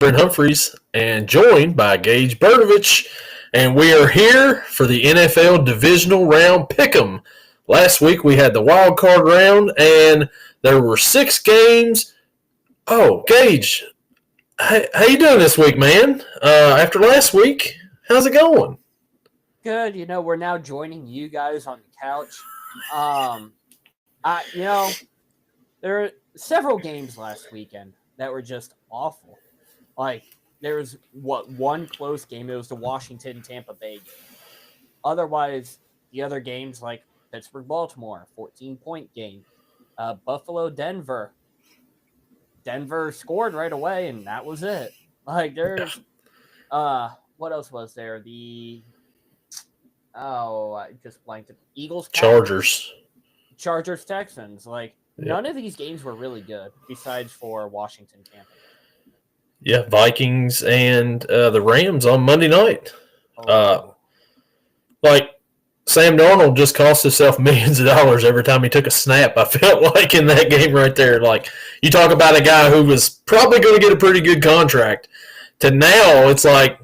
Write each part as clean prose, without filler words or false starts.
Brent Humphreys and joined by Gage Berdovich, and we are here for the NFL Divisional Round Pick'em. Last week we had the wild card round, and there were 6 games. Oh, Gage, how you doing this week, man? After last week, how's it going? Good. We're now joining you guys on the couch. There were several games last weekend that were just awful. Like, there was, one close game. It was the Washington-Tampa Bay game. Otherwise, the other games like Pittsburgh-Baltimore, 14-point game. Buffalo-Denver. Denver scored right away, and that was it. Like, there's what else was there? I just blanked it. Eagles, Chargers, Texans. Like, none of these games were really good besides for Washington, Tampa. Yeah, Vikings and the Rams on Monday night. Sam Darnold just cost himself millions of dollars every time he took a snap, I felt like, in that game right there. Like, you talk about a guy who was probably going to get a pretty good contract, to now it's like,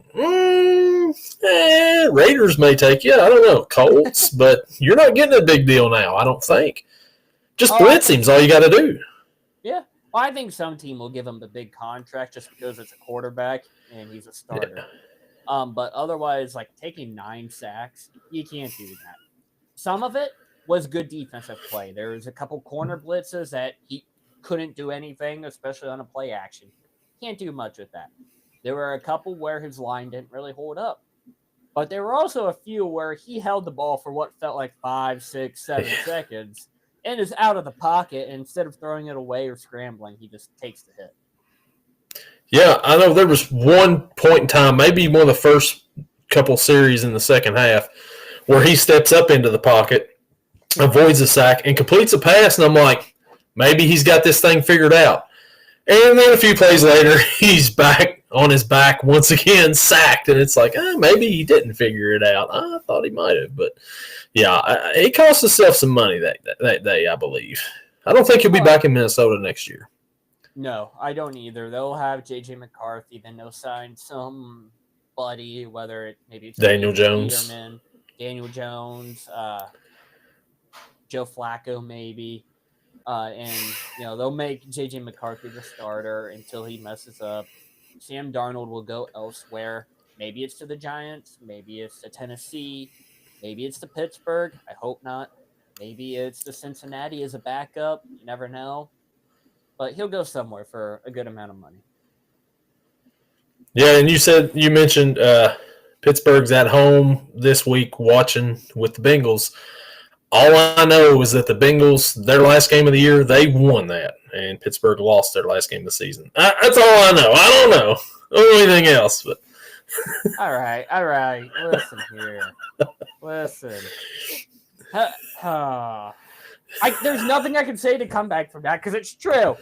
Raiders may take you. I don't know, Colts, but you're not getting a big deal now, I don't think. Just blitz him's all you got to do. Yeah. Well, I think some team will give him the big contract just because it's a quarterback and he's a starter. Yeah. But otherwise, like, taking 9 sacks, you can't do that. Some of it was good defensive play. There was a couple corner blitzes that he couldn't do anything, especially on a play action. Can't do much with that. There were a couple where his line didn't really hold up. But there were also a few where he held the ball for what felt like 5, 6, 7 seconds and is out of the pocket. And instead of throwing it away or scrambling, he just takes the hit. Yeah, I know there was one point in time, maybe one of the first couple series in the second half, where he steps up into the pocket, avoids a sack, and completes a pass, and I'm like, maybe he's got this thing figured out. And then a few plays later, he's back on his back once again, sacked, and it's like, maybe he didn't figure it out. I thought he might have, but yeah, he cost himself some money that day, I believe. I don't think he'll be back in Minnesota next year. No, I don't either. They'll have J.J. McCarthy, then they'll sign somebody, whether maybe it's Daniel Jones, Joe Flacco maybe, and they'll make J.J. McCarthy the starter until he messes up. Sam Darnold will go elsewhere. Maybe it's to the Giants, maybe it's to Tennessee, maybe it's to Pittsburgh. I hope not. Maybe it's to Cincinnati as a backup. You never know. But he'll go somewhere for a good amount of money. Yeah, and you mentioned Pittsburgh's at home this week watching with the Bengals. All I know is that the Bengals, their last game of the year, they won that, and Pittsburgh lost their last game of the season. That's all I know. I don't know anything else. But All right. Listen here. Listen. There's nothing I can say to come back from that because it's true.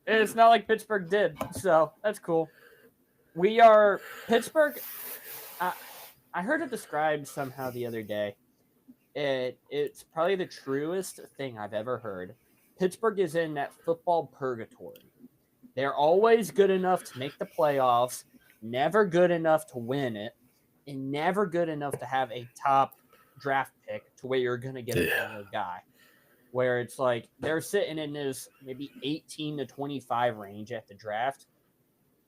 And it's not like Pittsburgh did, so that's cool. We are Pittsburgh. I heard it described somehow the other day. It's probably the truest thing I've ever heard. Pittsburgh is in that football purgatory. They're always good enough to make the playoffs, never good enough to win it, and never good enough to have a top draft pick to where you're going to get a guy. Where it's like they're sitting in this maybe 18 to 25 range at the draft,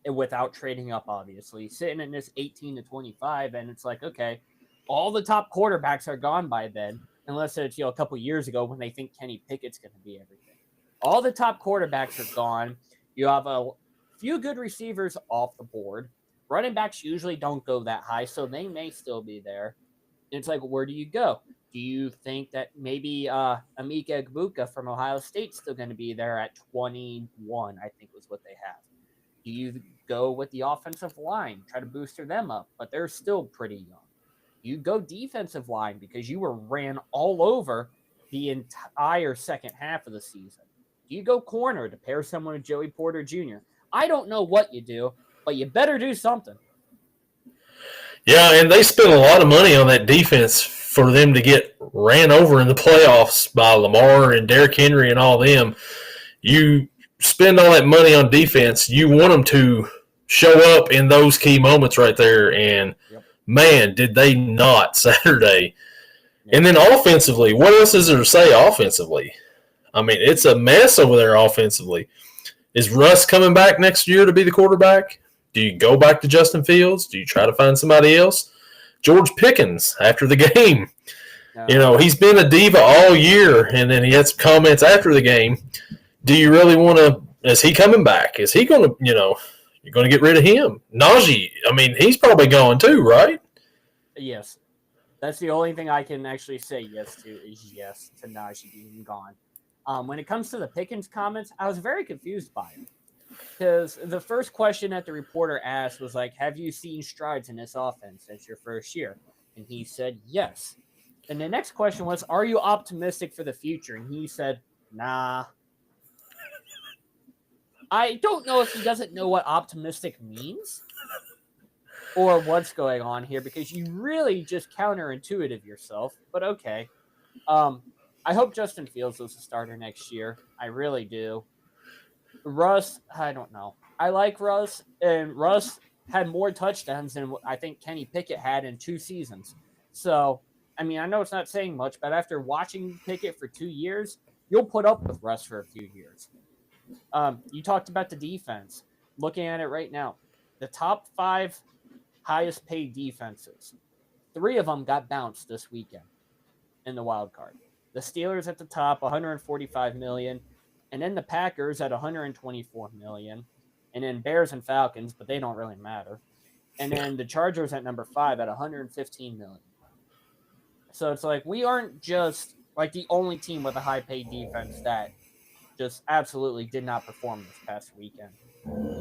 and without trading up, obviously. Sitting in this 18 to 25, and it's like, okay, all the top quarterbacks are gone by then, unless it's a couple years ago when they think Kenny Pickett's going to be everything. All the top quarterbacks are gone. You have a few good receivers off the board. Running backs usually don't go that high, so they may still be there. It's like, where do you go? Do you think that maybe Emeka Egbuka from Ohio State's still going to be there at 21, I think was what they have? Do you go with the offensive line, try to booster them up, but they're still pretty young? You go defensive line because you were ran all over the entire second half of the season. Do you go corner to pair someone with Joey Porter Jr.? I don't know what you do, but you better do something. Yeah, and they spent a lot of money on that defense for them to get ran over in the playoffs by Lamar and Derrick Henry and all them. You spend all that money on defense, you want them to show up in those key moments right there. And, Yep. man, did they not Saturday. Yep. And then offensively, what else is there to say offensively? I mean, it's a mess over there offensively. Is Russ coming back next year to be the quarterback? Do you go back to Justin Fields? Do you try to find somebody else? George Pickens, after the game, he's been a diva all year, and then he had some comments after the game. Do you really want to – is he coming back? Is he going to, you're going to get rid of him? Najee, I mean, he's probably going too, right? Yes. That's the only thing I can actually say yes to is yes to Najee being gone. When it comes to the Pickens comments, I was very confused by it. Because the first question that the reporter asked was like, have you seen strides in this offense since your first year? And he said, yes. And the next question was, are you optimistic for the future? And he said, nah. I don't know if he doesn't know what optimistic means or what's going on here, because you really just counterintuitive yourself. But okay. I hope Justin Fields is a starter next year. I really do. Russ, I don't know. I like Russ, and Russ had more touchdowns than I think Kenny Pickett had in 2 seasons. So, I mean, I know it's not saying much, but after watching Pickett for 2 years, you'll put up with Russ for a few years. You talked about the defense. Looking at it right now, the top 5 highest paid defenses, 3 of them got bounced this weekend in the wild card. The Steelers at the top, $145 million. And then the Packers at $124 million. And then Bears and Falcons, but they don't really matter. And then the Chargers at number 5 at $115 million. So it's like we aren't just like the only team with a high-paid defense that just absolutely did not perform this past weekend.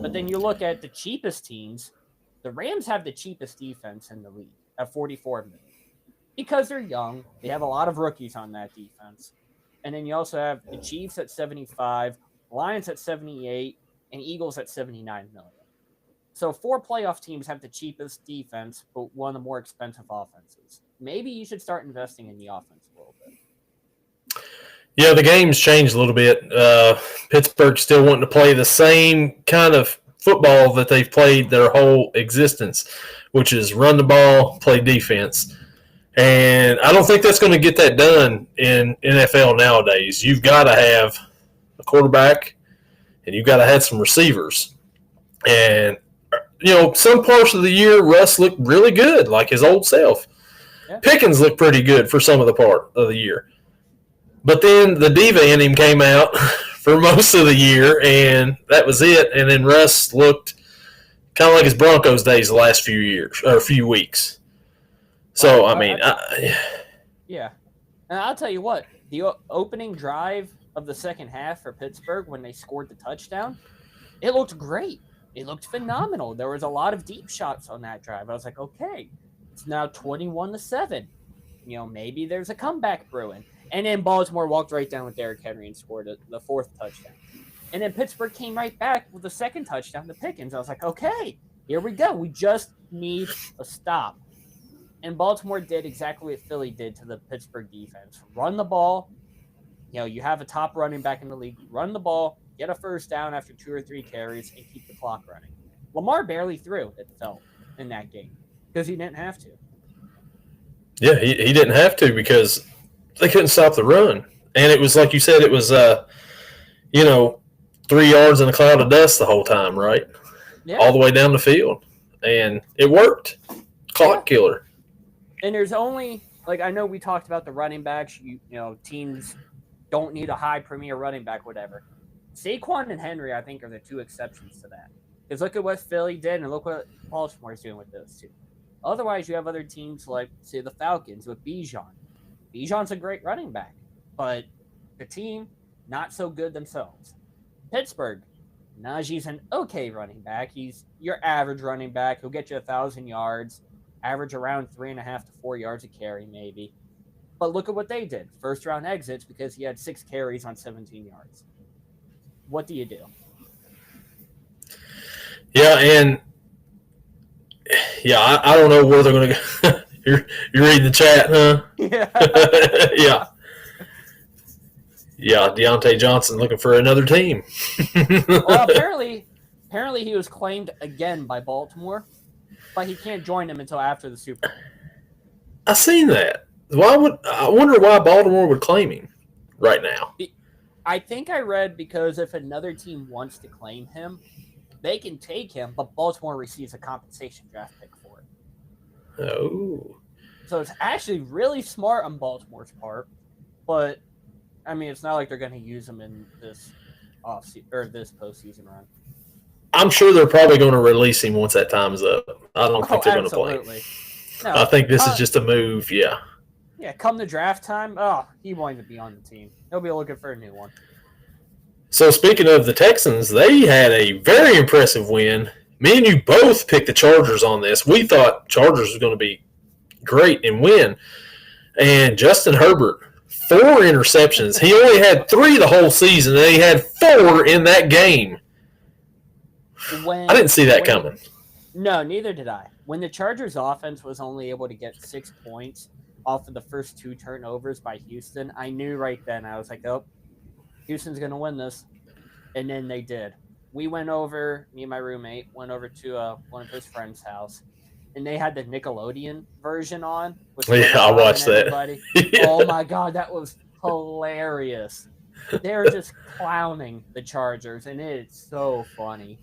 But then you look at the cheapest teams. The Rams have the cheapest defense in the league at $44 million. Because they're young. They have a lot of rookies on that defense. And then you also have the Chiefs at 75, Lions at 78, and Eagles at 79 million. So 4 playoff teams have the cheapest defense, but one of the more expensive offenses. Maybe you should start investing in the offense a little bit. Yeah, the game's changed a little bit. Pittsburgh's still wanting to play the same kind of football that they've played their whole existence, which is run the ball, play defense. And I don't think that's going to get that done in NFL nowadays. You've got to have a quarterback, and you've got to have some receivers. And, some parts of the year, Russ looked really good, like his old self. Yeah. Pickens looked pretty good for some of the part of the year. But then the diva in him came out for most of the year, and that was it. And then Russ looked kind of like his Broncos days the last few years or few weeks. So, yeah. And I'll tell you what, the opening drive of the second half for Pittsburgh when they scored the touchdown, it looked great. It looked phenomenal. There was a lot of deep shots on that drive. I was like, okay, it's now 21-7. Maybe there's a comeback brewing. And then Baltimore walked right down with Derrick Henry and scored the 4th touchdown. And then Pittsburgh came right back with the 2nd touchdown to Pickens. I was like, okay, here we go. We just need a stop. And Baltimore did exactly what Philly did to the Pittsburgh defense. Run the ball. You have a top running back in the league. Run the ball, get a first down after 2 or 3 carries, and keep the clock running. Lamar barely threw, it felt, in that game because he didn't have to. Yeah, he didn't have to because they couldn't stop the run. And it was like you said, it was, 3 yards in a cloud of dust the whole time, right? Yeah. All the way down the field. And it worked. Clock killer. And there's only, I know we talked about the running backs. Teams don't need a high premier running back, whatever. Saquon and Henry, I think, are the 2 exceptions to that. Because look at what Philly did, and look what Baltimore's doing with those 2. Otherwise, you have other teams like, say, the Falcons with Bijan. Bijan's a great running back, but the team, not so good themselves. Pittsburgh, Najee's an okay running back. He's your average running back. He'll get you 1,000 yards. Average around 3.5 to 4 yards a carry, maybe. But look at what they did. First round exits because he had 6 carries on 17 yards. What do you do? Yeah, and I don't know where they're going to go. You're reading the chat, huh? Yeah. Yeah, Deontay Johnson looking for another team. Well, apparently apparently he was claimed again by Baltimore, but he can't join them until after the Super Bowl. I seen that. I wonder why Baltimore would claim him right now? I think I read because if another team wants to claim him, they can take him, but Baltimore receives a compensation draft pick for it. Oh. So it's actually really smart on Baltimore's part, but I mean, it's not like they're going to use him in this this postseason run. I'm sure they're probably going to release him once that time's up. I don't think they're going to play him. No, I think this is just a move, yeah. Yeah, come the draft time, he won't even be on the team. He'll be looking for a new one. So speaking of the Texans, they had a very impressive win. Me and you both picked the Chargers on this. We thought Chargers was going to be great and win. And Justin Herbert, 4 interceptions. He only had 3 the whole season, and he had 4 in that game. I didn't see that coming. No, neither did I. When the Chargers offense was only able to get 6 points off of the first 2 turnovers by Houston, I knew right then. I was like, oh, Houston's going to win this. And then they did. Me and my roommate went over to one of his friend's house, and they had the Nickelodeon version on. I watched that. Yeah. Oh, my God, that was hilarious. They're just clowning the Chargers, and it's so funny.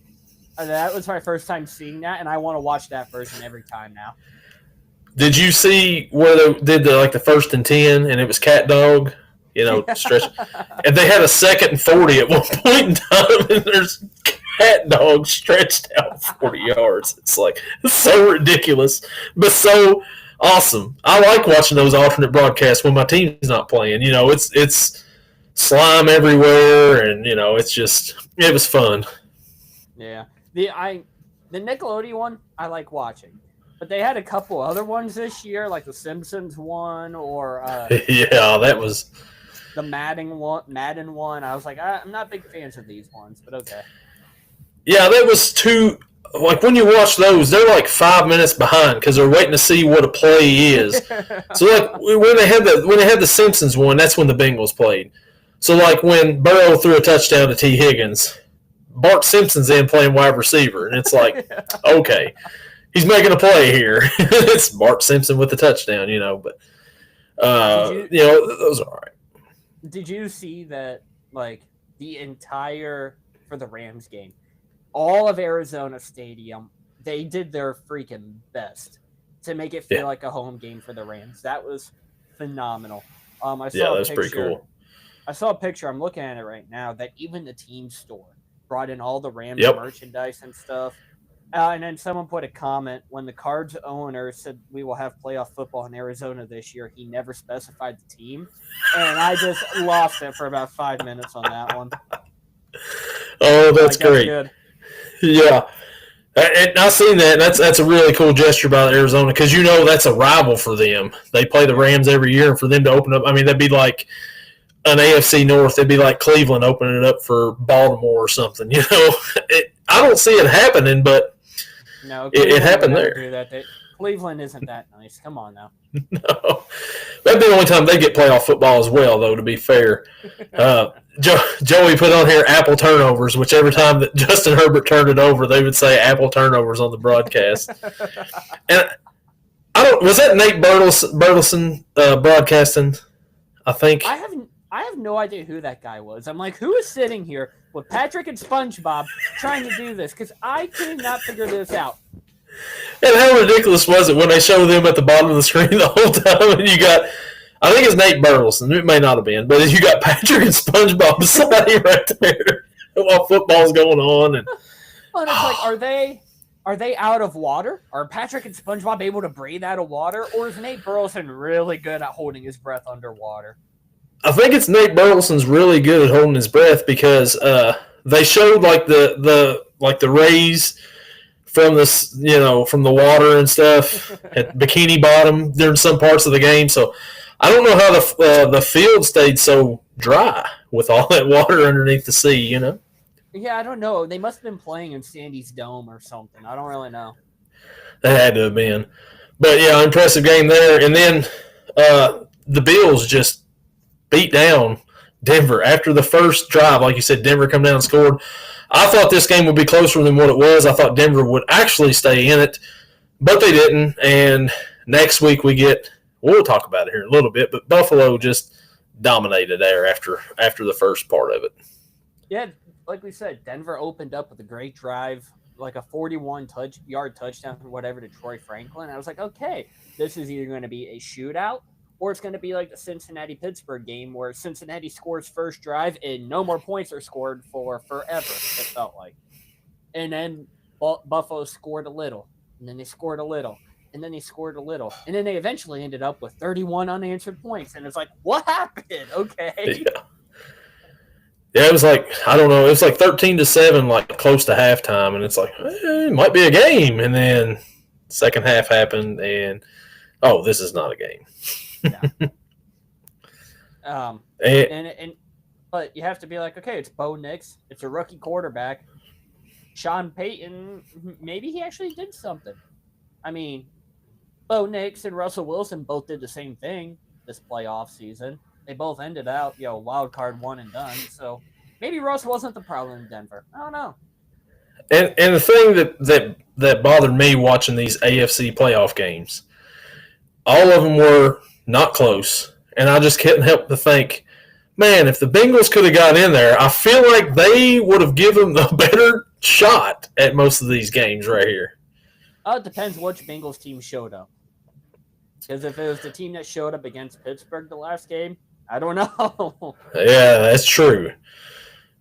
That was my first time seeing that, and I want to watch that version every time now. Did you see where they did the first and 10, and it was cat dog? Stretch. And they had a 2nd and 40 at one point in time, and there's cat dog stretched out 40 yards. It's so ridiculous, but so awesome. I like watching those alternate broadcasts when my team's not playing. It's slime everywhere, and it was fun. Yeah, the Nickelodeon one I like watching. But they had a couple other ones this year, like the Simpsons one, or yeah, that was the Madden one. I was like, I'm not big fans of these ones, but okay. Yeah, that was too. Like when you watch those, they're like 5 minutes behind because they're waiting to see what a play is. So like when they had the Simpsons one, that's when the Bengals played. So like when Burrow threw a touchdown to T. Higgins, Bart Simpson's in playing wide receiver, and it's like, okay. He's making a play here. It's Bart Simpson with the touchdown, but those are all right. Did you see that, like, for the Rams game, all of Arizona Stadium, they did their freaking best to make it feel like a home game for the Rams. That was phenomenal. That was pretty cool. I saw a picture, I'm looking at it right now, that even the team store brought in all the Rams merchandise and stuff. And then someone put a comment, when the Cards owner said we will have playoff football in Arizona this year, he never specified the team. And I just lost it for about 5 minutes on that one. Oh, that's great. Good. Yeah. And I've seen that. That's a really cool gesture by Arizona because that's a rival for them. They play the Rams every year, and for them to open up, I mean, that'd be like an AFC North. It'd be like Cleveland opening it up for Baltimore or something. I don't see it happening, but no, it happened there. Do that. Cleveland isn't that nice. Come on now. No, that'd be the only time they get playoff football as well, though. To be fair, Joey put on here Apple turnovers, which every time that Justin Herbert turned it over, they would say Apple turnovers on the broadcast. And was that Nate Burleson broadcasting? I think I have no idea who that guy was. I'm like, who is sitting here with Patrick and SpongeBob trying to do this? Because I cannot figure this out. And how ridiculous was it when they showed them at the bottom of the screen the whole time? And you got, I think it's Nate Burleson. It may not have been, but you got Patrick and SpongeBob beside you right there while football's going on. And well, it's like, are they out of water? Are Patrick and SpongeBob able to breathe out of water? Or is Nate Burleson really good at holding his breath underwater? I think it's Nate Burleson's really good at holding his breath because they showed like the rays from this, from the water and stuff at Bikini Bottom during some parts of the game. So I don't know how the field stayed so dry with all that water underneath the sea. Yeah, I don't know. They must have been playing in Sandy's Dome or something. I don't really know. That had to have been. But yeah, impressive game there. And then the Bills just beat down Denver after the first drive. Like you said, Denver come down and scored. I thought this game would be closer than what it was. I thought Denver would actually stay in it, but they didn't. And next week we'll talk about it here in a little bit, but Buffalo just dominated there after the first part of it. Yeah, like we said, Denver opened up with a great drive, like a 41-yard touchdown or whatever to Troy Franklin. I was like, okay, this is either going to be a shootout or it's going to be like the Cincinnati-Pittsburgh game where Cincinnati scores first drive and no more points are scored for forever, it felt like. And then Buffalo scored a little, and then they scored a little, and then they scored a little. And then they eventually ended up with 31 unanswered points. And it's like, what happened? Okay. Yeah, it was like, I don't know, it was like 13-7, like close to halftime. And it's like, it might be a game. And then second half happened, and, this is not a game. Yeah. But you have to be like, okay, it's Bo Nix. It's a rookie quarterback. Sean Payton, maybe he actually did something. I mean, Bo Nix and Russell Wilson both did the same thing this playoff season. They both ended out, wild card one and done. So maybe Russ wasn't the problem in Denver. I don't know. And the thing that bothered me watching these AFC playoff games, all of them were not close. And I just couldn't help but think, man, if the Bengals could have got in there, I feel like they would have given a better shot at most of these games right here. It depends which Bengals team showed up. Because if it was the team that showed up against Pittsburgh the last game, I don't know. Yeah, that's true.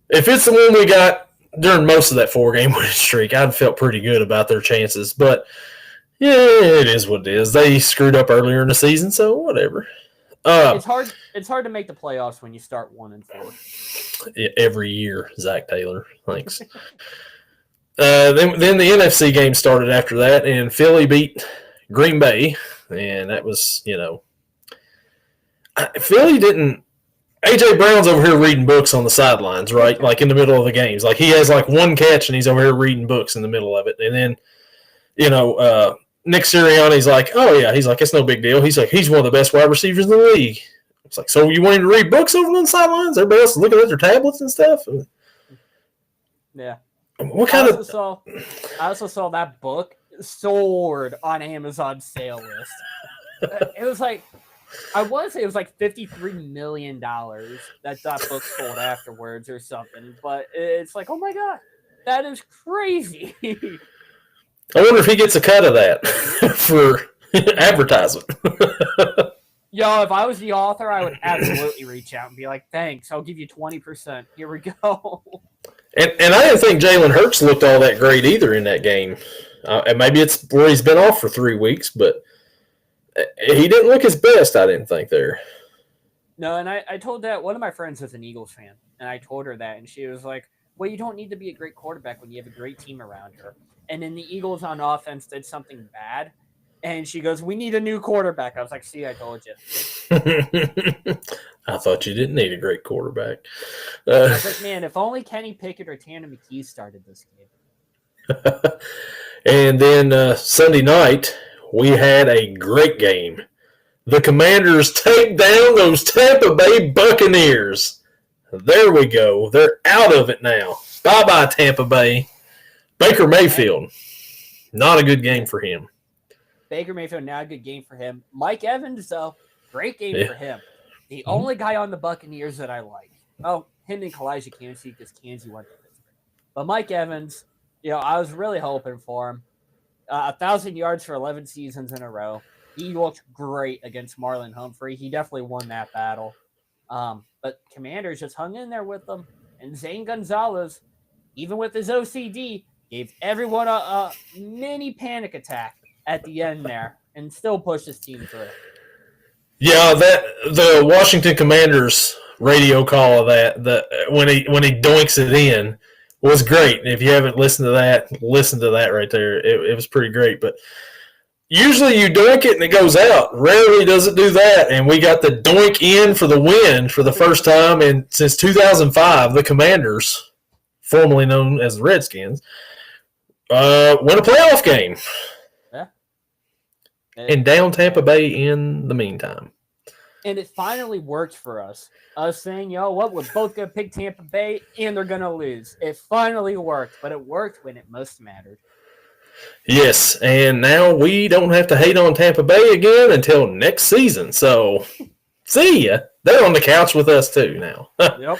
If it's the one we got during most of that 4-game winning streak, I'd felt pretty good about their chances. But, yeah, it is what it is. They screwed up earlier in the season, so whatever. It's hard to make the playoffs when you start 1-4. Every year, Zach Taylor. Thanks. Then the NFC game started after that, and Philly beat Green Bay, and that was, Philly didn't. A.J. Brown's over here reading books on the sidelines, right? Like in the middle of the games. Like he has like one catch, and he's over here reading books in the middle of it. And then, Nick Sirianni's like, oh, yeah. He's like, it's no big deal. He's like, he's one of the best wide receivers in the league. It's like, so you want him to read books over on the sidelines? Everybody else is looking at their tablets and stuff? Yeah. What kind I also saw that book soared on Amazon's sale list. It was like, I want to say it was like $53 million that book sold afterwards or something. But it's like, oh my God, that is crazy. I wonder if he gets a cut of that for advertisement. If I was the author, I would absolutely reach out and be like, thanks, I'll give you 20%. Here we go. And I didn't think Jalen Hurts looked all that great either in that game. And maybe it's where he's been off for 3 weeks, but he didn't look his best, I didn't think, there. No, and I told that one of my friends is an Eagles fan, and I told her that, and she was like, well, you don't need to be a great quarterback when you have a great team around her. And then the Eagles on offense did something bad, and she goes, we need a new quarterback. I was like, see, I told you. I thought you didn't need a great quarterback. I was like, man, if only Kenny Pickett or Tanner McKee started this game. And then Sunday night, we had a great game. The Commanders take down those Tampa Bay Buccaneers. There we go. They're out of it now. Bye-bye, Tampa Bay. Baker Mayfield, not a good game for him. Baker Mayfield, not a good game for him. Mike Evans, though, great game for him. The only guy on the Buccaneers that I like. Oh, him and Kalijah Kancey, because Kancey went to Pittsburgh. But Mike Evans, I was really hoping for him. 1,000 yards for 11 seasons in a row. He looked great against Marlon Humphrey. He definitely won that battle. But Commanders just hung in there with them. And Zane Gonzalez, even with his OCD, gave everyone a mini panic attack at the end there and still pushed his team through. Yeah, the Washington Commanders radio call of that when he doinks it in was great. If you haven't listened to that, listen to that right there. It was pretty great. But usually you doink it and it goes out. Rarely does it do that. And we got the doink in for the win for the first time since 2005. The Commanders, formerly known as the Redskins, win a playoff game. Yeah. And down Tampa Bay in the meantime. And it finally worked for us. Us saying, what, we're both going to pick Tampa Bay and they're going to lose. It finally worked, but it worked when it most mattered. Yes, and now we don't have to hate on Tampa Bay again until next season. So, see ya. They're on the couch with us too now. Yep.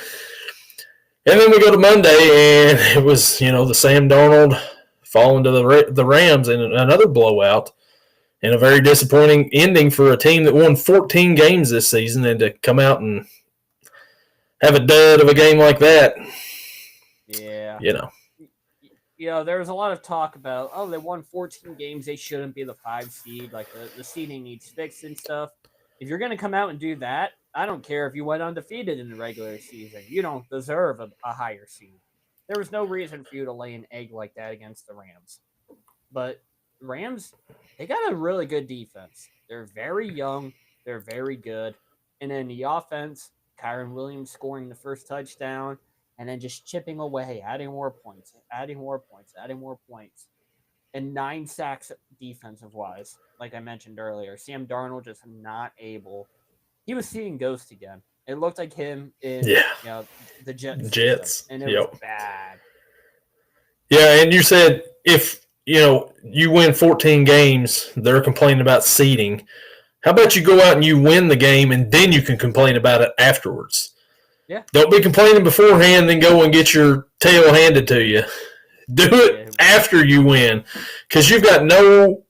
And then we go to Monday, and it was, the Sam Darnold falling to the Rams in another blowout and a very disappointing ending for a team that won 14 games this season, and to come out and have a dud of a game like that. Yeah. There was a lot of talk about, they won 14 games, they shouldn't be the 5 seed, like the seeding needs fixed and stuff. If you're going to come out and do that, I don't care if you went undefeated in the regular season. You don't deserve a higher seed. There was no reason for you to lay an egg like that against the Rams. But Rams, they got a really good defense. They're very young. They're very good. And then the offense, Kyron Williams scoring the first touchdown, and then just chipping away, adding more points, and 9 sacks defensive-wise, like I mentioned earlier. Sam Darnold just not able. He was seeing ghosts again. It looked like him in the Jets. And it was bad. Yeah, and you said if you win 14 games, they're complaining about seeding. How about you go out and you win the game, and then you can complain about it afterwards? Yeah. Don't be complaining beforehand, then go and get your tail handed to you. Do it after you win, because you've got no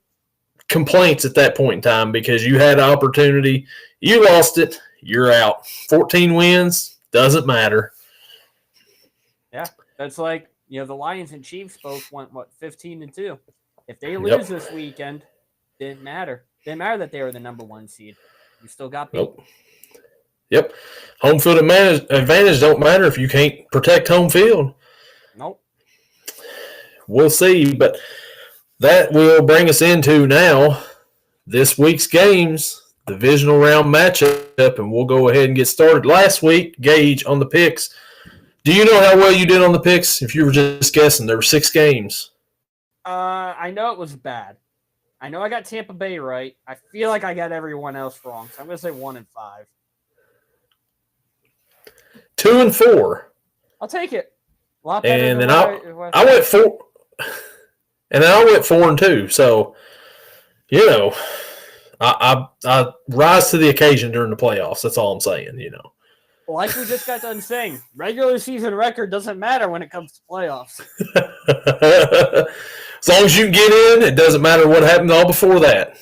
complaints at that point in time because you had an opportunity. You lost it. You're out. 14 wins, doesn't matter. Yeah, that's like, the Lions and Chiefs both went, 15-2. If they lose this weekend, didn't matter. Didn't matter that they were the number 1 seed. You still got beat. Nope. Yep. Home field advantage don't matter if you can't protect home field. Nope. We'll see, but that will bring us into now this week's games, divisional round matchup, and we'll go ahead and get started. Last week, Gage, on the picks. Do you know how well you did on the picks? If you were just guessing, there were 6 games. I know it was bad. I know I got Tampa Bay right. I feel like I got everyone else wrong, so I'm going to say 1 and 5. 2 and 4. I'll take it. A lot better and than then I went 4. And then I went 4 and 2. So, I rise to the occasion during the playoffs. That's all I'm saying. Like we just got done saying, regular season record doesn't matter when it comes to playoffs. As long as you can get in, it doesn't matter what happened all before that.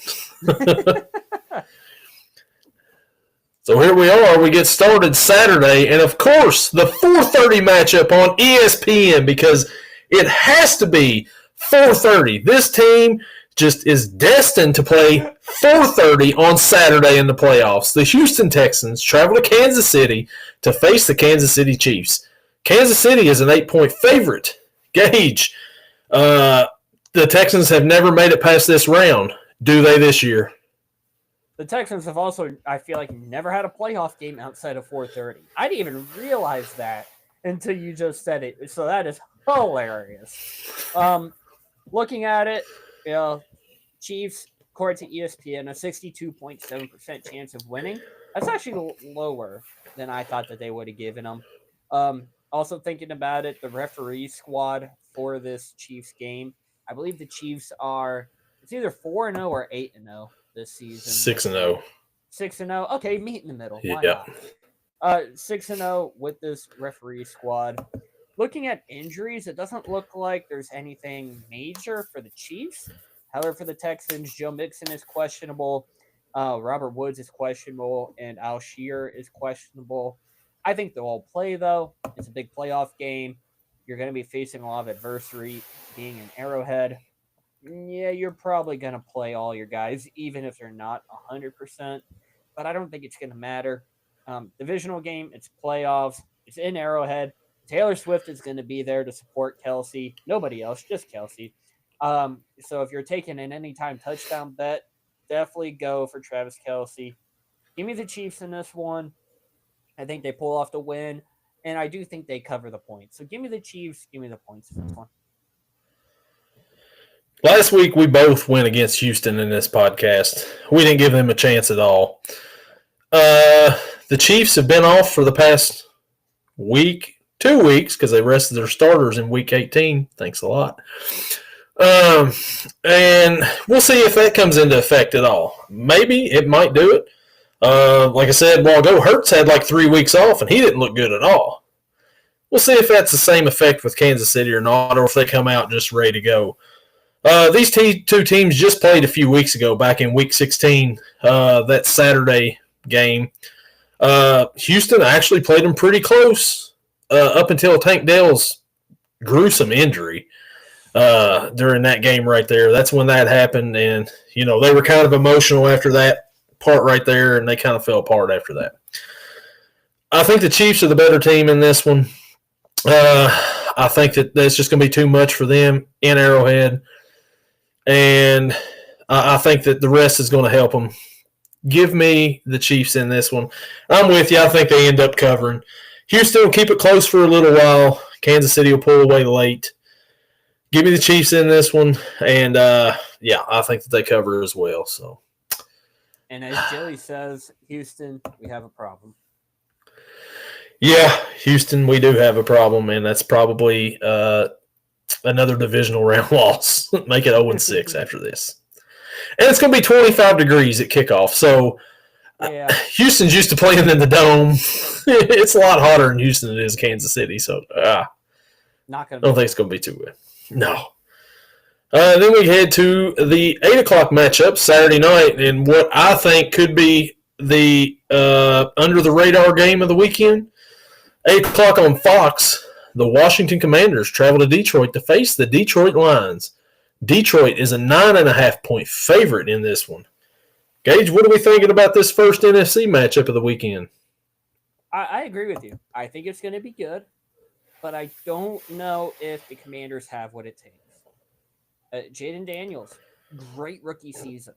So here we are. We get started Saturday, and of course, the 4:30 matchup on ESPN, because it has to be 4:30. This team just is destined to play 4:30 on Saturday in the playoffs. The Houston Texans travel to Kansas City to face the Kansas City Chiefs. Kansas City is an 8-point favorite. Gage, the Texans have never made it past this round. Do they this year? The Texans have also, I feel like, never had a playoff game outside of 4:30. I didn't even realize that until you just said it. So that is hilarious. Looking at it, Chiefs, according to ESPN, a 62.7% chance of winning. That's actually lower than I thought that they would have given them. Also thinking about it, the referee squad for this Chiefs game, I believe the Chiefs it's either 4-0 or 8-0 this season. 6-0. 6-0. Okay, meet in the middle. Why Yeah. not? 6-0 with this referee squad. Looking at injuries, it doesn't look like there's anything major for the Chiefs. However, for the Texans, Joe Mixon is questionable. Robert Woods is questionable, and Alshire is questionable. I think they'll all play, though. It's a big playoff game. You're going to be facing a lot of adversity being an Arrowhead. Yeah, you're probably going to play all your guys, even if they're not 100%. But I don't think it's going to matter. Divisional game, it's playoffs. It's in Arrowhead. Taylor Swift is going to be there to support Kelsey. Nobody else, just Kelsey. So if you're taking an anytime touchdown bet, definitely go for Travis Kelsey. Give me the Chiefs in this one. I think they pull off the win, and I do think they cover the points. So give me the Chiefs. Give me the points in this one. Last week, we both went against Houston in this podcast. We didn't give them a chance at all. The Chiefs have been off for the past week, 2 weeks, because they rested their starters in Week 18. Thanks a lot. And we'll see if that comes into effect at all. Maybe it might do it. Like I said a while ago, Hurts had like 3 weeks off, and he didn't look good at all. We'll see if that's the same effect with Kansas City or not, or if they come out just ready to go. These two teams just played a few weeks ago, back in Week 16, that Saturday game. Houston actually played them pretty close up until Tank Dell's gruesome injury during that game right there. That's when that happened, and they were kind of emotional after that part right there, and they kind of fell apart after that. I think the Chiefs are the better team in this one. I think that's just going to be too much for them in Arrowhead, and I think that the rest is going to help them. Give me the Chiefs in this one. I'm with you. I think they end up covering. Houston will keep it close for a little while. Kansas City will pull away late. Give me the Chiefs in this one, and I think that they cover as well. So, and as Joey says, Houston, we have a problem. Yeah, Houston, we do have a problem, and that's probably another divisional round loss. Make it 0-6 after this. And it's going to be 25 degrees at kickoff, so Houston's used to playing in the Dome. It's a lot hotter in Houston than it is Kansas City, so I don't think it's going to be too good. No. Then we head to the 8 o'clock matchup Saturday night, and what I think could be the under-the-radar game of the weekend. 8 o'clock on Fox, the Washington Commanders travel to Detroit to face the Detroit Lions. Detroit is a 9.5-point favorite in this one. Gage, what are we thinking about this first NFC matchup of the weekend? I agree with you. I think it's going to be good, but I don't know if the Commanders have what it takes. Jaden Daniels, great rookie season.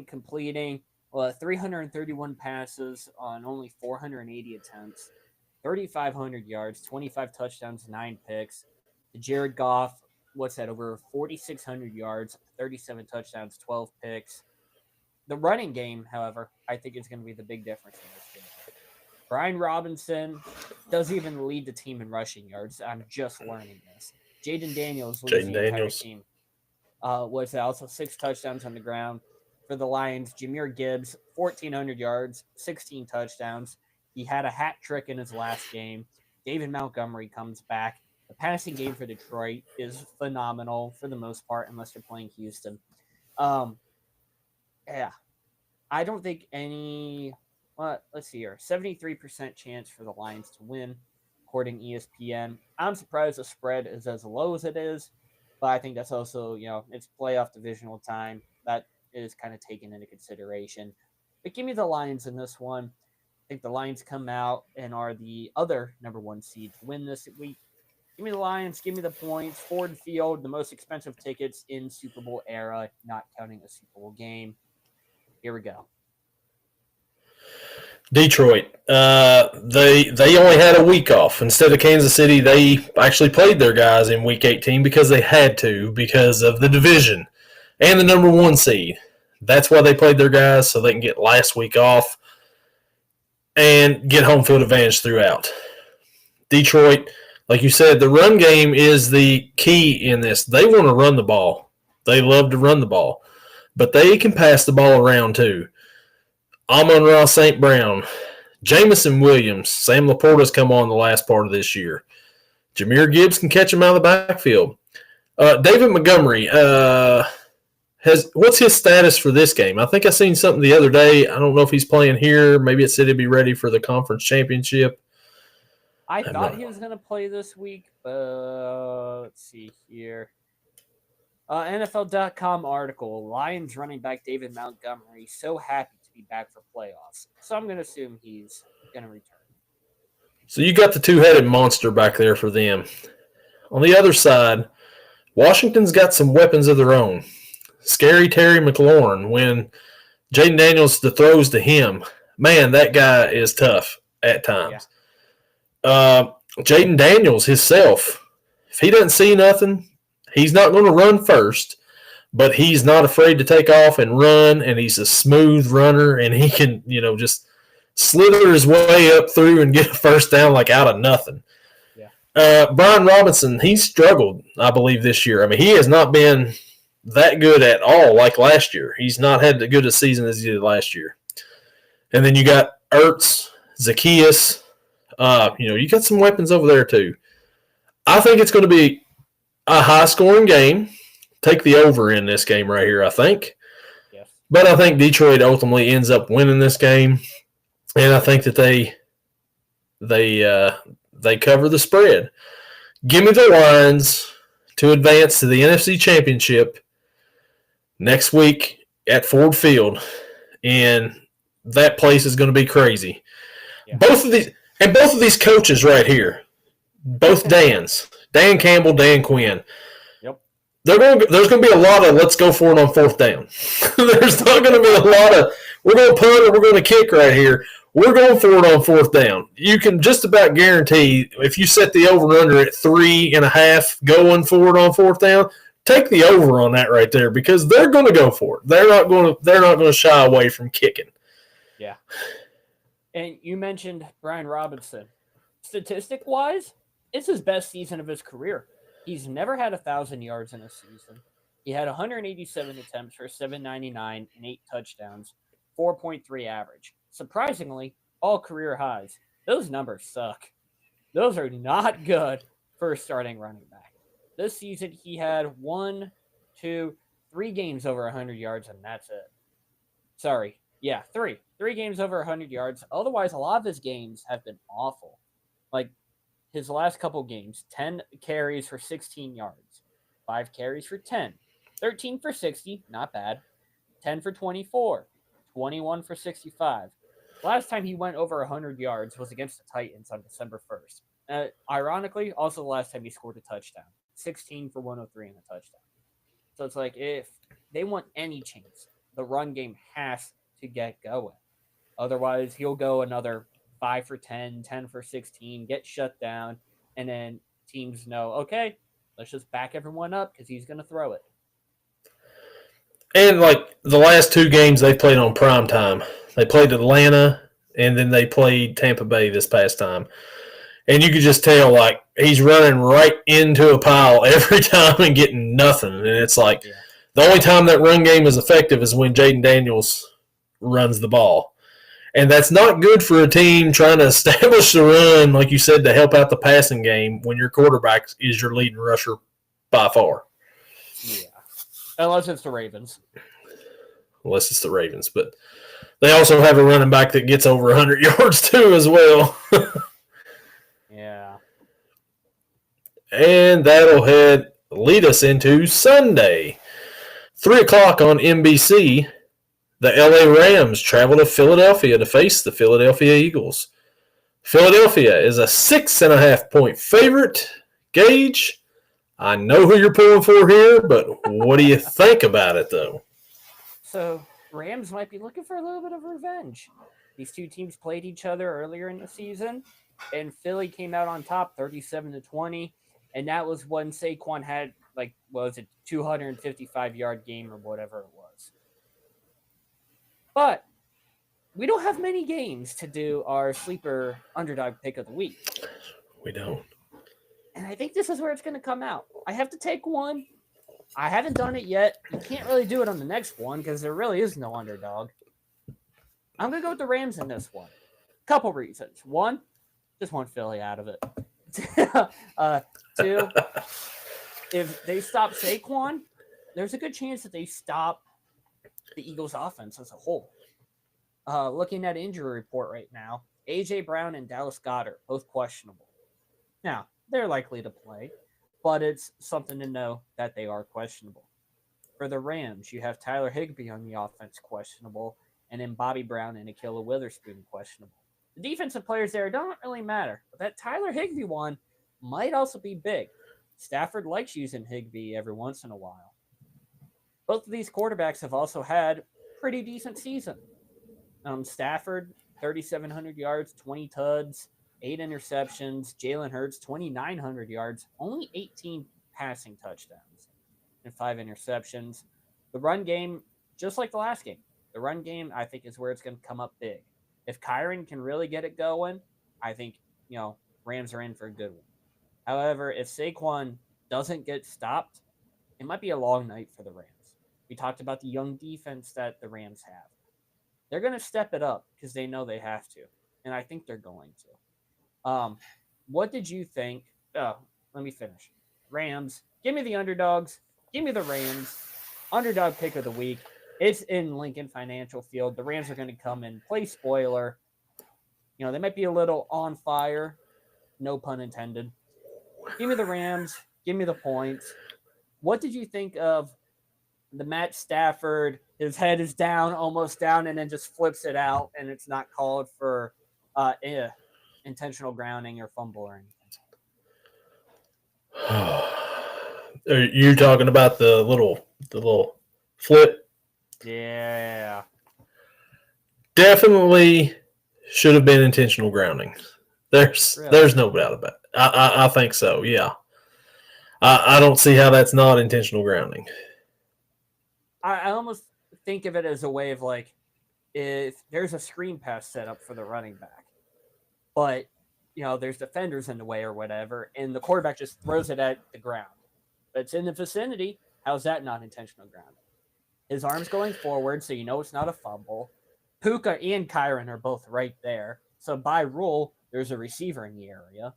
Completing 331 passes on only 480 attempts, 3,500 yards, 25 touchdowns, 9 picks. Jared Goff, over 4,600 yards, 37 touchdowns, 12 picks. The running game, however, I think is going to be the big difference in this game. Brian Robinson doesn't even lead the team in rushing yards. I'm just learning this. Jaden Daniels leads the entire team. Also 6 touchdowns on the ground. For the Lions, Jahmyr Gibbs, 1,400 yards, 16 touchdowns. He had a hat trick in his last game. David Montgomery comes back. The passing game for Detroit is phenomenal for the most part, unless you're playing Houston. I don't think let's see here. 73% chance for the Lions to win, according to ESPN. I'm surprised the spread is as low as it is, but I think that's also, it's playoff divisional time. That is kind of taken into consideration. But give me the Lions in this one. I think the Lions come out and are the other number 1 seed to win this week. Give me the Lions. Give me the points. Ford Field, the most expensive tickets in Super Bowl era, not counting a Super Bowl game. Here we go. Detroit. They only had a week off. Instead of Kansas City, they actually played their guys in Week 18 because they had to, because of the division and the number 1 seed. That's why they played their guys, so they can get last week off and get home field advantage throughout. Detroit, like you said, the run game is the key in this. They want to run the ball. They love to run the ball. But they can pass the ball around too. Amon-Ra St. Brown, Jameson Williams, Sam Laporta's come on the last part of this year. Jahmyr Gibbs can catch him out of the backfield. David Montgomery, what's his status for this game? I think I seen something the other day. I don't know if he's playing here. Maybe it said he'd be ready for the conference championship. I thought he was going to play this week, but let's see here. NFL.com article, Lions running back David Montgomery so happy to be back for playoffs. So I'm going to assume he's going to return. So you got the two-headed monster back there for them. On the other side, Washington's got some weapons of their own. Scary Terry McLaurin, when Jaden Daniels throws to him, man, that guy is tough at times. Yeah. Jaden Daniels himself, if he doesn't see nothing, he's not going to run first, but he's not afraid to take off and run, and he's a smooth runner, and he can, just slither his way up through and get a first down like out of nothing. Yeah. Brian Robinson, he struggled, I believe, this year. I mean, he has not been that good at all like last year. He's not had as good a season as he did last year. And then you got Ertz, Zacchaeus. You got some weapons over there too. I think it's going to be a high-scoring game. Take the over in this game right here, I think. Yes. But I think Detroit ultimately ends up winning this game, and I think that they cover the spread. Give me the Lions to advance to the NFC Championship next week at Ford Field, and that place is going to be crazy. Yeah. Both of these coaches right here, both Dans, Dan Campbell, Dan Quinn. Yep. There's going to be a lot of let's go for it on fourth down. There's not going to be a lot of we're going to punt or we're going to kick right here. We're going for it on fourth down. You can just about guarantee if you set the over-under at 3.5 going for it on fourth down, take the over on that right there because they're going to go for it. They're not going to shy away from kicking. Yeah. And you mentioned Brian Robinson. Statistic-wise, it's his best season of his career. He's never had 1,000 yards in a season. He had 187 attempts for 799 and 8 touchdowns, 4.3 average. Surprisingly, all career highs. Those numbers suck. Those are not good for a starting running back. This season, he had 3 games over 100 yards, and that's it. Sorry. Yeah, 3. 3 games over 100 yards. Otherwise, a lot of his games have been awful. Like his last couple games, 10 carries for 16 yards, 5 carries for 10, 13 for 60, not bad, 10 for 24, 21 for 65. Last time he went over 100 yards was against the Titans on December 1st. Ironically, also the last time he scored a touchdown. 16 for 103 in a touchdown. So it's like if they want any chance, the run game has to get going. Otherwise, he'll go another 5 for 10, 10 for 16, get shut down, and then teams know, okay, let's just back everyone up because he's going to throw it. And like the last 2 games they played on prime time. They played Atlanta, and then they played Tampa Bay this past time. And you could just tell, like, he's running right into a pile every time and getting nothing. And it's like the only time that run game is effective is when Jaden Daniels runs the ball. And that's not good for a team trying to establish the run, like you said, to help out the passing game when your quarterback is your leading rusher by far. Yeah. Unless it's the Ravens. But they also have a running back that gets over 100 yards too as well. Yeah. And that'll lead us into Sunday. 3 o'clock on NBC, the LA Rams travel to Philadelphia to face the Philadelphia Eagles. Philadelphia is a 6.5-point favorite. Gage, I know who you're pulling for here, but what do you think about it, though? So, Rams might be looking for a little bit of revenge. These two teams played each other earlier in the season, and Philly came out on top 37-20, and that was when Saquon had, 255-yard game or whatever it was. But we don't have many games to do our sleeper underdog pick of the week. We don't. And I think this is where it's going to come out. I have to take one. I haven't done it yet. You can't really do it on the next one because there really is no underdog. I'm going to go with the Rams in this one. Couple reasons. One, just want Philly out of it. 2, if they stop Saquon, there's a good chance that they stop the Eagles' offense as a whole. Looking at injury report right now, A.J. Brown and Dallas Goedert, both questionable. Now, they're likely to play, but it's something to know that they are questionable. For the Rams, you have Tyler Higbee on the offense questionable, and then Bobby Brown and Ahkello Witherspoon questionable. The defensive players there don't really matter, but that Tyler Higbee one might also be big. Stafford likes using Higbee every once in a while. Both of these quarterbacks have also had pretty decent season. Stafford, 3,700 yards, 20 tuds, 8 interceptions. Jalen Hurts, 2,900 yards, only 18 passing touchdowns and 5 interceptions. the run game, just like the last game, the run game, I think, is where it's going to come up big. If Kyron can really get it going, I think, Rams are in for a good one. However, if Saquon doesn't get stopped, it might be a long night for the Rams. We talked about the young defense that the Rams have. They're going to step it up because they know they have to, and I think they're going to. What did you think? Oh, let me finish. Rams, give me the underdogs. Give me the Rams. Underdog pick of the week. It's in Lincoln Financial Field. The Rams are going to come in, play spoiler. They might be a little on fire. No pun intended. Give me the Rams. Give me the points. What did you think of the Matt Stafford? His head is down, almost down, and then just flips it out, and it's not called for intentional grounding or fumble or anything. Are you talking about the little flip? Yeah. Definitely should have been intentional grounding. There's no doubt about it. I think so, yeah. I don't see how that's not intentional grounding. I almost think of it as a way of like, if there's a screen pass set up for the running back, but there's defenders in the way or whatever, and the quarterback just throws it at the ground. But it's in the vicinity. How's that not intentional grounding? His arm's going forward, so it's not a fumble. Puka and Kyron are both right there. So by rule, there's a receiver in the area.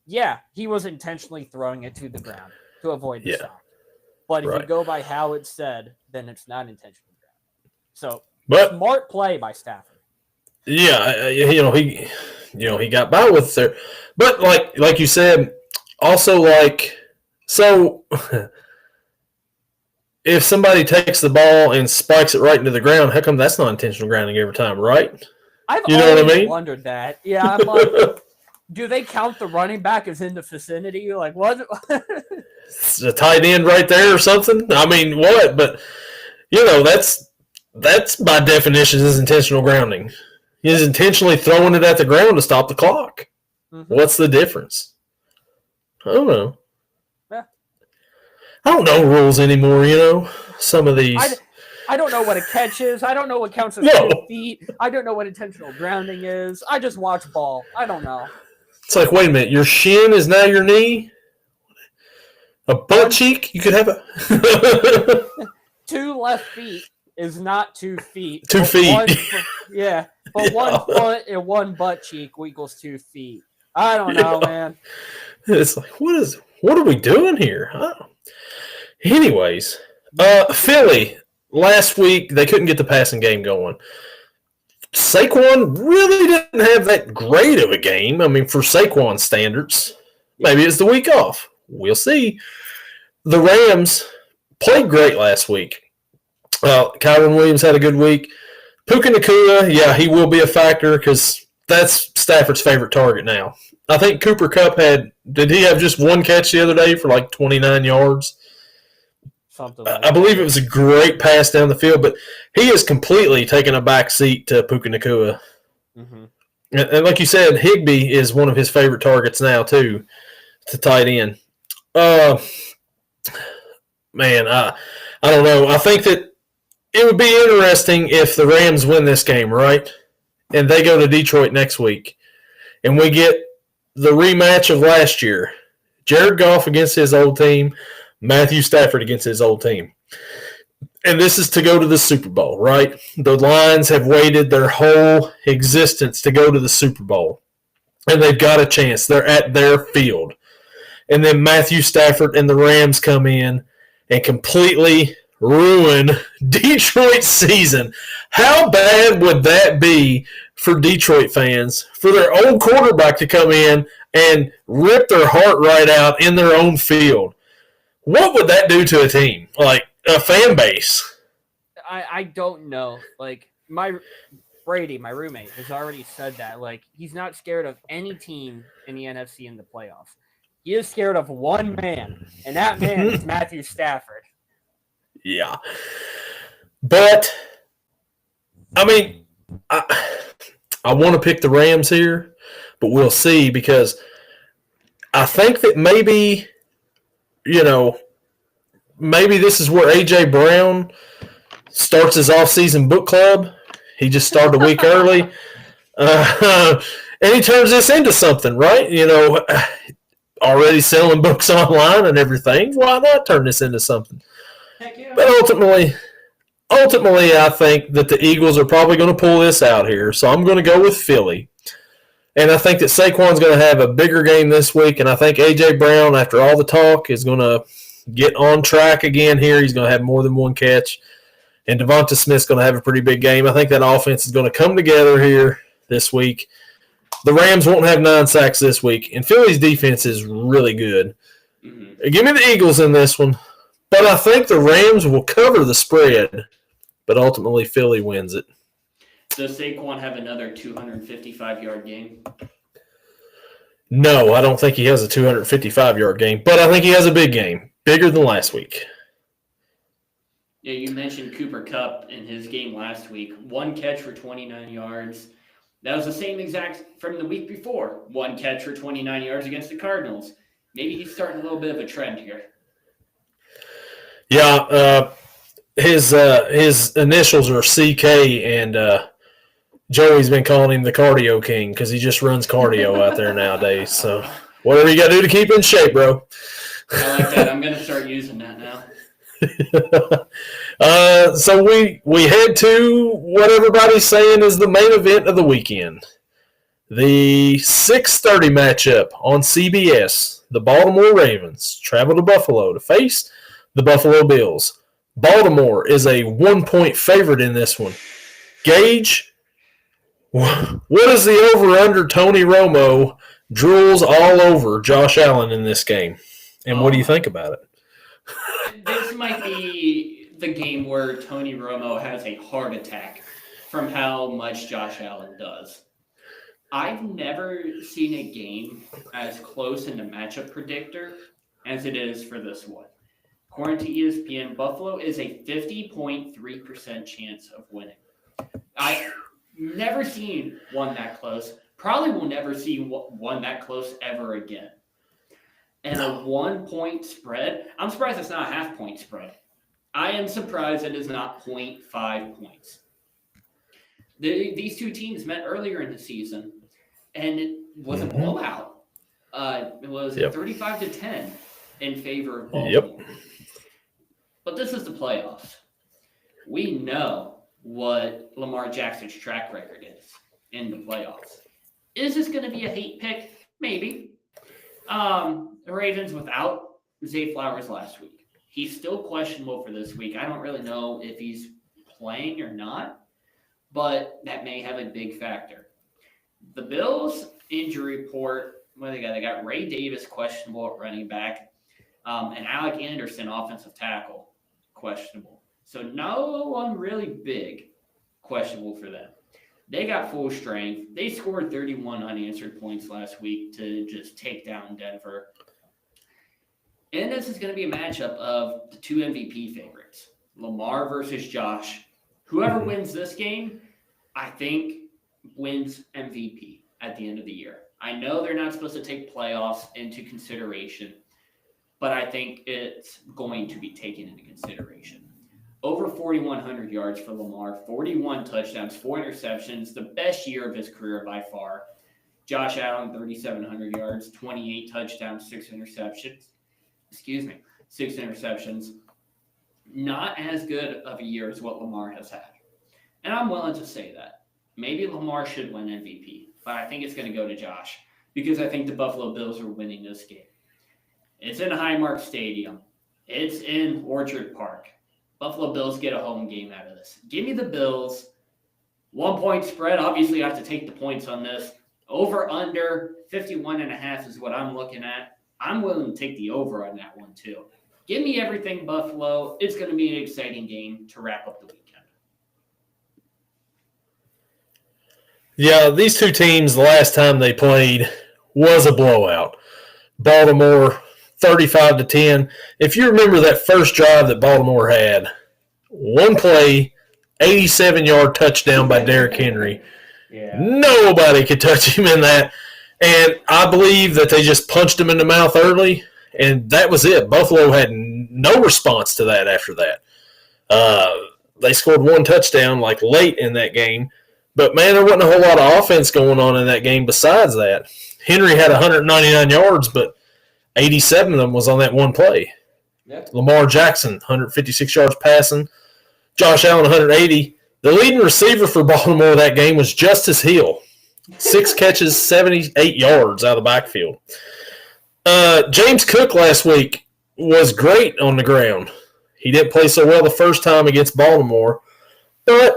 Yeah, he was intentionally throwing it to the ground to avoid the sack. But if you go by how it's said, then it's not intentional grounding. So smart play by Stafford. Yeah, he got by with there. But like you said, also so if somebody takes the ball and spikes it right into the ground, how come that's not intentional grounding every time, right? I've always wondered that. Yeah, I'm like, do they count the running back as in the vicinity? Like, what? It's a tight end right there or something? I mean, what? But, that's by definition is intentional grounding. He's intentionally throwing it at the ground to stop the clock. Mm-hmm. What's the difference? I don't know. Yeah. I don't know rules anymore, some of these. I don't know what a catch is. I don't know what counts as 2 feet. I don't know what intentional grounding is. I just watch ball. I don't know. It's like, wait a minute, your shin is now your knee? A butt cheek? You could have a 2 left feet is not 2 feet. 2 feet. But 1 foot and 1 butt cheek equals 2 feet. I don't know, man. It's like, what are we doing here? Anyways, Philly, last week, they couldn't get the passing game going. Saquon really didn't have that great of a game. I mean, for Saquon standards, maybe it's the week off. We'll see. The Rams played great last week. Kyron Williams had a good week. Puka Nacua, he will be a factor because that's Stafford's favorite target now. I think Cooper Kupp did he have just 1 catch the other day for 29 yards? Something like I believe it was a great pass down the field, but he has completely taken a back seat to Puka Nacua. Mm-hmm. And like you said, Higbee is one of his favorite targets now, too, to tight end. Man, I don't know. I think that it would be interesting if the Rams win this game, right? And they go to Detroit next week. And we get the rematch of last year. Jared Goff against his old team, Matthew Stafford against his old team. And this is to go to the Super Bowl, right? The Lions have waited their whole existence to go to the Super Bowl. And they've got a chance. They're at their field. And then Matthew Stafford and the Rams come in and completely ruin Detroit's season. How bad would that be for Detroit fans, for their old quarterback to come in and rip their heart right out in their own field? What would that do to a team, like a fan base? I don't know. My Brady, my roommate, has already said that. He's not scared of any team in the NFC in the playoffs. He is scared of one man, and that man is Matthew Stafford. Yeah. But, I mean, I want to pick the Rams here, but we'll see because I think that maybe, maybe this is where A.J. Brown starts his off-season book club. He just started a week early. And he turns this into something, right? Already selling books online and everything. Why not turn this into something? Heck yeah. But ultimately, I think that the Eagles are probably going to pull this out here. So I'm going to go with Philly. And I think that Saquon's going to have a bigger game this week. And I think A.J. Brown, after all the talk, is going to get on track again here. He's going to have more than one catch. And Devonta Smith's going to have a pretty big game. I think that offense is going to come together here this week. The Rams won't have 9 sacks this week. And Philly's defense is really good. Mm-hmm. Give me the Eagles in this one. But I think the Rams will cover the spread. But ultimately, Philly wins it. Does Saquon have another 255-yard game? No, I don't think he has a 255-yard game. But I think he has a big game. Bigger than last week. Yeah, you mentioned Cooper Kupp in his game last week. 1 catch for 29 yards. That was the same exact from the week before. 1 catch for 29 yards against the Cardinals. Maybe he's starting a little bit of a trend here. Yeah, his initials are CK, and Joey's been calling him the Cardio King because he just runs cardio out there nowadays. So whatever you got to do to keep in shape, bro. I like that. I'm going to start using that now. So we head to what everybody's saying is the main event of the weekend. The 6:30 matchup on CBS. The Baltimore Ravens travel to Buffalo to face the Buffalo Bills. Baltimore is a 1-point favorite in this one. Gage, what is the over-under? Tony Romo drools all over Josh Allen in this game. And what do you think about it? This might be the game where Tony Romo has a heart attack from how much Josh Allen does. I've never seen a game as close in the matchup predictor as it is for this one. According to ESPN, Buffalo is a 50.3% chance of winning. I've never seen one that close. Probably will never see one that close ever again. And a 1-point spread, I'm surprised it's not a half-point spread. I am surprised it is not 0.5 points. These two teams met earlier in the season, and it was a blowout. It was 35-10 in favor of Baltimore. Yep. But this is the playoffs. We know what Lamar Jackson's track record is in the playoffs. Is this going to be a hate pick? Maybe. The Ravens without Zay Flowers last week. He's still questionable for this week. I don't really know if he's playing or not, but that may have a big factor. The Bills injury report, what do they got? They got Ray Davis questionable at running back, and Alec Anderson, offensive tackle, questionable. So no one really big questionable for them. They got full strength. They scored 31 unanswered points last week to just take down Denver. And this is going to be a matchup of the two MVP favorites, Lamar versus Josh. Whoever wins this game, I think, wins MVP at the end of the year. I know they're not supposed to take playoffs into consideration, but I think it's going to be taken into consideration. Over 4,100 yards for Lamar, 41 touchdowns, 4 interceptions, the best year of his career by far. Josh Allen, 3,700 yards, 28 touchdowns, 6 interceptions. 6 interceptions. Not as good of a year as what Lamar has had. And I'm willing to say that. Maybe Lamar should win MVP, but I think it's going to go to Josh because I think the Buffalo Bills are winning this game. It's in Highmark Stadium. It's in Orchard Park. Buffalo Bills get a home game out of this. Give me the Bills. 1-point spread. Obviously, I have to take the points on this. Over, under, 51.5 is what I'm looking at. I'm willing to take the over on that one, too. Give me everything, Buffalo. It's going to be an exciting game to wrap up the weekend. Yeah, these two teams, the last time they played was a blowout. Baltimore 35-10. If you remember that first drive that Baltimore had, one play, 87-yard touchdown by Derrick Henry. Yeah. Nobody could touch him in that. And I believe that they just punched him in the mouth early, and that was it. Buffalo had and no response to that after that. They scored one touchdown like late in that game, but man, there wasn't a whole lot of offense going on in that game besides that. Henry had 199 yards, but 87 of them was on that one play. Yep. Lamar Jackson, 156 yards passing. Josh Allen, 180. The leading receiver for Baltimore that game was Justice Hill. 6 catches, 78 yards out of the backfield. James Cook last week was great on the ground. He didn't play so well the first time against Baltimore. But,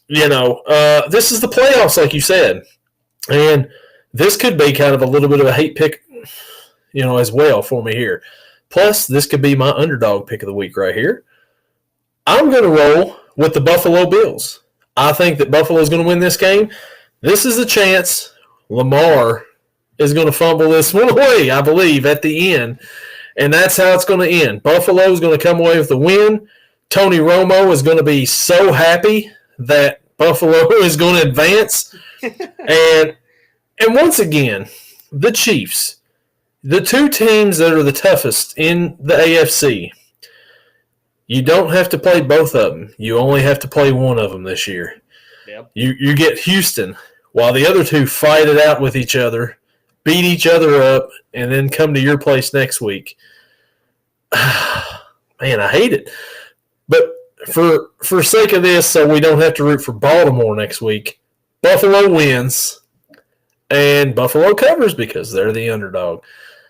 this is the playoffs, like you said. And this could be kind of a little bit of a hate pick, as well for me here. Plus, this could be my underdog pick of the week right here. I'm going to roll with the Buffalo Bills. I think that Buffalo is going to win this game. This is a chance Lamar is going to fumble this one away, I believe, at the end. And that's how it's going to end. Buffalo is going to come away with the win. Tony Romo is going to be so happy that Buffalo is going to advance. And once again, the Chiefs, the two teams that are the toughest in the AFC, you don't have to play both of them. You only have to play one of them this year. Yep. You get Houston while the other two fight it out with each other, beat each other up, and then come to your place next week. Man, I hate it. But for sake of this, so we don't have to root for Baltimore next week, Buffalo wins, and Buffalo covers because they're the underdog.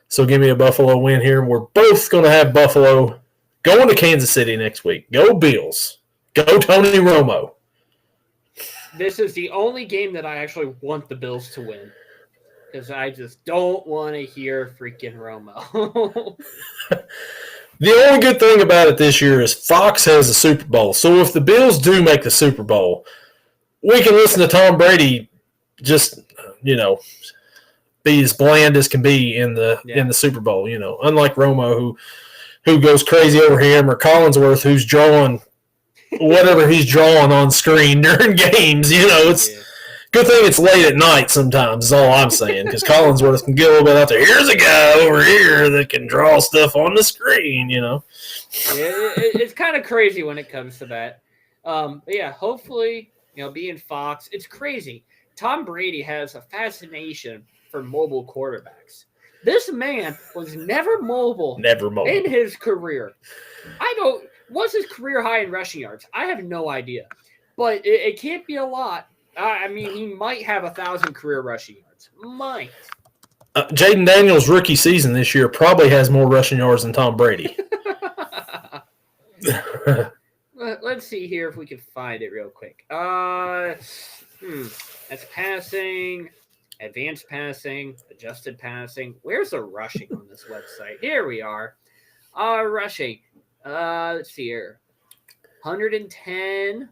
So give me a Buffalo win here. We're both going to have Buffalo going to Kansas City next week. Go Bills. Go Tony Romo. This is the only game that I actually want the Bills to win. Because I just don't want to hear freaking Romo. The only good thing about it this year is Fox has a Super Bowl. So if the Bills do make the Super Bowl, we can listen to Tom Brady just, be as bland as can be in the Super Bowl, Unlike Romo who goes crazy over him, or Collinsworth who's drawing whatever he's drawing on screen during games. It's good thing it's late at night sometimes is all I'm saying, because Collinsworth can get a little bit out there. Here's a guy over here that can draw stuff on the screen, Yeah, it's kind of crazy when it comes to that. But yeah, hopefully, being Fox, it's crazy. Tom Brady has a fascination for mobile quarterbacks. This man was never mobile in his career. What's his career high in rushing yards? I have no idea, but it can't be a lot. I mean, he might have 1,000 career rushing yards. Might. Jaden Daniels' rookie season this year probably has more rushing yards than Tom Brady. Let's see here if we can find it real quick. That's passing, advanced passing, adjusted passing. Where's the rushing on this website? Here we are. Rushing. Let's see here. 110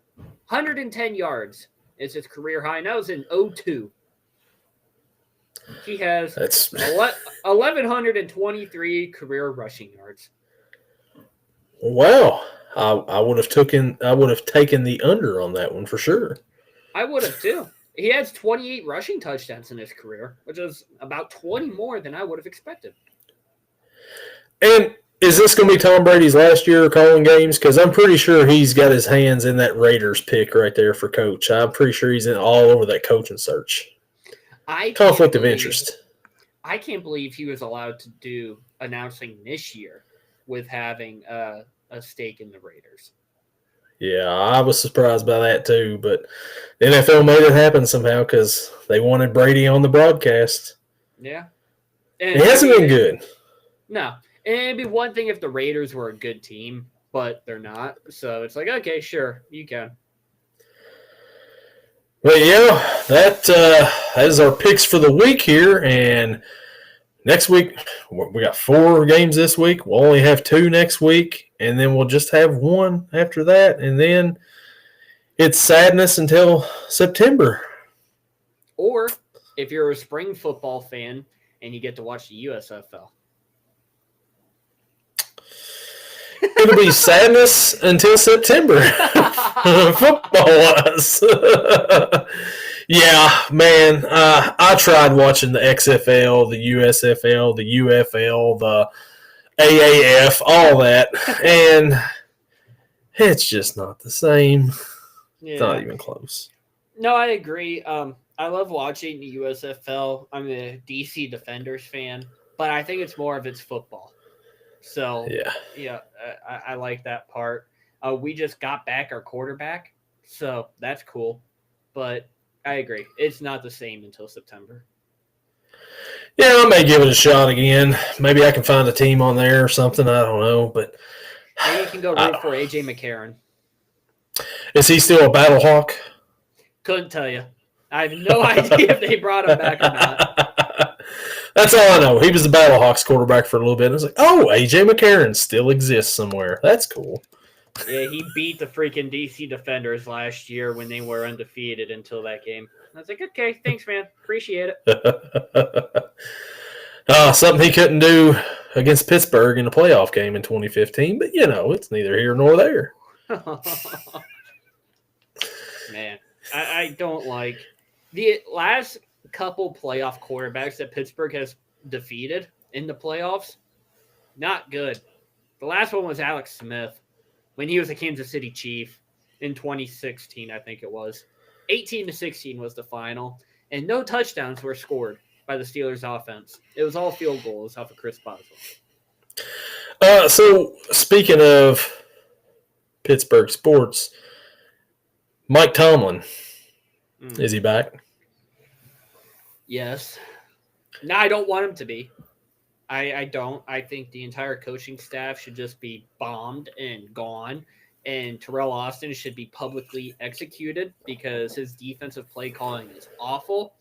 yards is his career high. And that was in 02. He has 1,123 career rushing yards. Wow. I would have taken the under on that one for sure. I would have too. He has 28 rushing touchdowns in his career, which is about 20 more than I would have expected. And is this going to be Tom Brady's last year calling games? Because I'm pretty sure he's got his hands in that Raiders pick right there for coach. I'm pretty sure he's in all over that coaching search. Conflict of interest. I can't believe he was allowed to do announcing this year with having a stake in the Raiders. Yeah, I was surprised by that too, but the NFL made it happen somehow because they wanted Brady on the broadcast. Yeah. And it hasn't been good. No. And it'd be one thing if the Raiders were a good team, but they're not. So it's like, okay, sure, you can. But yeah, that is our picks for the week here. And next week, we got 4 games this week. We'll only have 2 next week, and then we'll just have 1 after that. And then it's sadness until September. Or if you're a spring football fan and you get to watch the USFL. It'll be sadness until September, football-wise. Yeah, man, I tried watching the XFL, the USFL, the UFL, AAF, all that, and it's just not the same. It's not even close. No, I agree. I love watching the USFL. I'm a DC Defenders fan, but I think it's more of its football. So yeah, I like that part. We just got back our quarterback, so that's cool. But I agree, it's not the same until September. Yeah, I may give it a shot again. Maybe I can find a team on there or something. I don't know, but Maybe you can go root for AJ McCarron. Is he still a battle hawk? Couldn't tell you. I have no idea if they brought him back or not. That's all I know. He was the Battlehawks quarterback for a little bit. I was like, oh, AJ McCarron still exists somewhere. That's cool. Yeah, he beat the freaking DC Defenders last year when they were undefeated until that game. I was like, okay, thanks, man. Appreciate it. Something he couldn't do against Pittsburgh in a playoff game in 2015, but it's neither here nor there. Man, I don't like the last couple playoff quarterbacks that Pittsburgh has defeated in the playoffs. Not good. The last one was Alex Smith when he was a Kansas City Chief in 2016, I think it was. 18-16 was the final, and no touchdowns were scored by the Steelers' offense. It was all field goals off of Chris Boswell. So, speaking of Pittsburgh sports, Mike Tomlin, is he back? Yes. No, I don't want him to be. I don't. I think the entire coaching staff should just be bombed and gone. And Terrell Austin should be publicly executed because his defensive play calling is awful.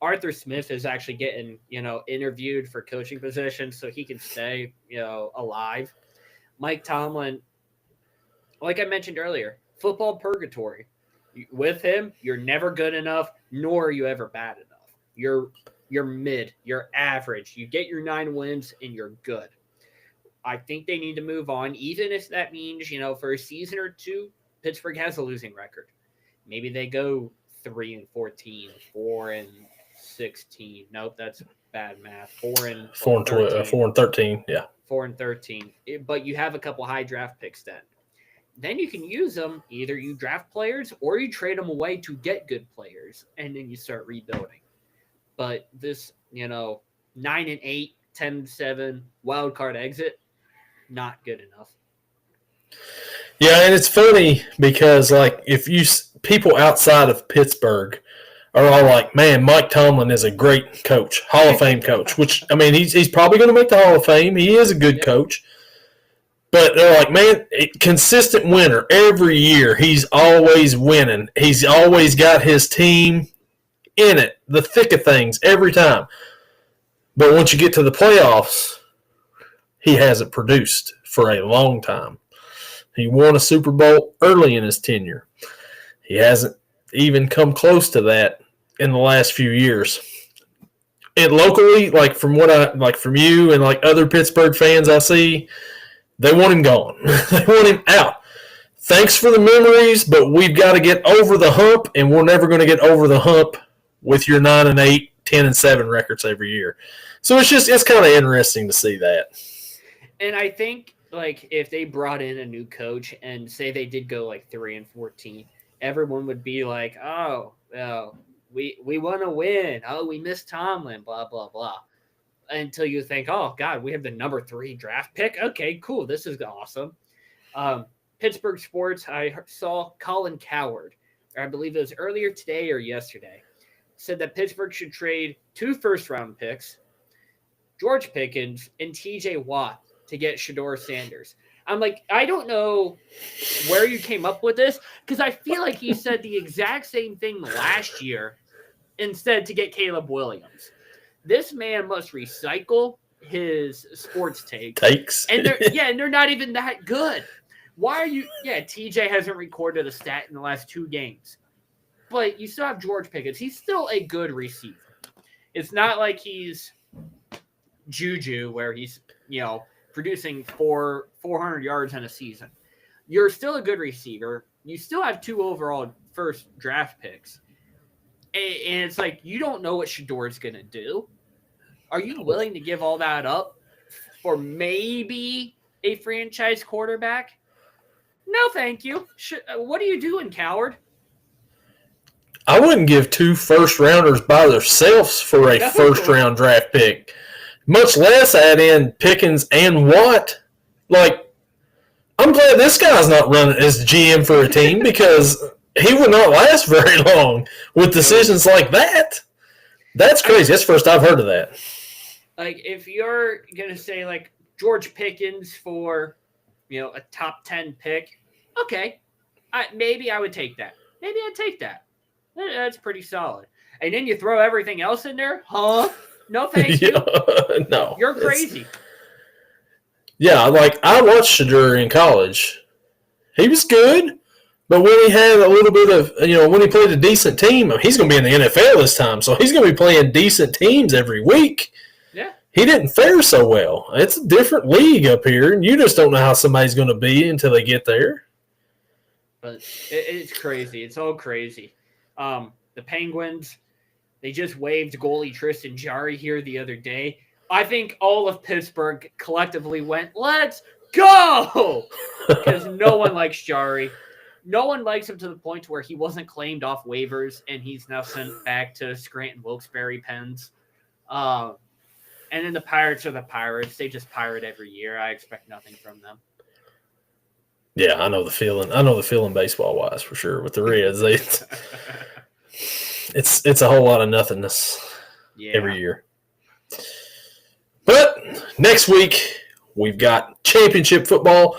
Arthur Smith is actually getting, interviewed for coaching positions so he can stay, alive. Mike Tomlin, like I mentioned earlier, football purgatory. With him, you're never good enough, nor are you ever bad enough. You're mid, you're average. You get your 9 wins and you're good. I think they need to move on, even if that means, for a season or two, Pittsburgh has a losing record. Maybe they go 3-14, 4-16. Nope, that's bad math. 4-13. Yeah. 4-13. But you have a couple high draft picks then. Then you can use them. Either you draft players or you trade them away to get good players, and then you start rebuilding. But this, 9-8, 10-7 wild card exit, not good enough. Yeah, and it's funny because if people outside of Pittsburgh are all like, man, Mike Tomlin is a great coach, Hall of Fame coach, which, he's probably going to make the Hall of Fame. He is a good coach. But they're like, man, consistent winner every year. He's always winning. He's always got his team in it, the thick of things every time. But once you get to the playoffs, he hasn't produced for a long time. He won a Super Bowl early in his tenure. He hasn't even come close to that in the last few years. And locally, from you and other Pittsburgh fans I see, they want him gone. They want him out. Thanks for the memories, but we've got to get over the hump, and we're never going to get over the hump with your 9-8, 10-7 records every year. So it's kind of interesting to see that. And I think if they brought in a new coach and say they did go 3-14, everyone would be like, oh, we want to win. Oh, we miss Tomlin, blah, blah, blah. Until you think, oh, God, we have the number 3 draft pick. Okay, cool. This is awesome. Pittsburgh sports, I saw Colin Cowherd, or I believe it was earlier today or yesterday, said that Pittsburgh should trade 2 first-round picks, George Pickens, and T.J. Watt to get Shedeur Sanders. I'm like, I don't know where you came up with this, because I feel like he said the exact same thing last year instead to get Caleb Williams. This man must recycle his sports takes. And they're not even that good. Why are you – TJ hasn't recorded a stat in the last 2 games. But you still have George Pickens. He's still a good receiver. It's not like he's Juju where he's, producing 400 yards in a season. You're still a good receiver. You still have 2 overall first draft picks. And it's you don't know what Shedeur's going to do. Are you willing to give all that up for maybe a franchise quarterback. No, thank you. What are you doing, coward? I wouldn't give 2 first-rounders by themselves for a No. first-round draft pick, much less add in Pickens and Watt. Like, I'm glad this guy's not running as GM for a team because he would not last very long with decisions like that. That's crazy. That's the first I've heard of that. Like, if you're going to say, like, George Pickens for, a top 10 pick, okay, maybe I would take that. Maybe I'd take that. That's pretty solid. And then you throw everything else in there? Huh? No, thank you. No. You're crazy. Yeah, like, I watched Shadur in college. He was good, but when he had a little bit of, when he played a decent team, he's going to be in the NFL this time, so he's going to be playing decent teams every week. Yeah. He didn't fare so well. It's a different league up here, and you just don't know how somebody's going to be until they get there. But it's crazy. It's all crazy. The Penguins, they just waived goalie Tristan Jarry here the other day. I think all of Pittsburgh collectively went, let's go! Because no one likes Jarry. No one likes him to the point where he wasn't claimed off waivers, and he's now sent back to Scranton Wilkes-Barre Pens. And then the Pirates are the Pirates. They just pirate every year. I expect nothing from them. Yeah, I know the feeling. I know the feeling baseball-wise for sure. With the Reds, it's a whole lot of nothingness every year. But next week, we've got championship football.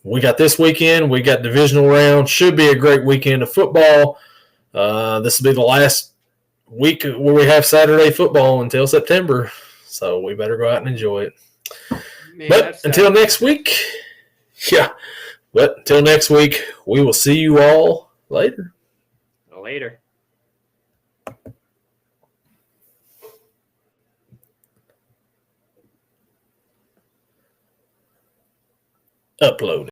We got this weekend. We got divisional round. Should be a great weekend of football. This will be the last week where we have Saturday football until September. So we better go out and enjoy it. Man, but until next week, But until next week, we will see you all later. Later. Upload.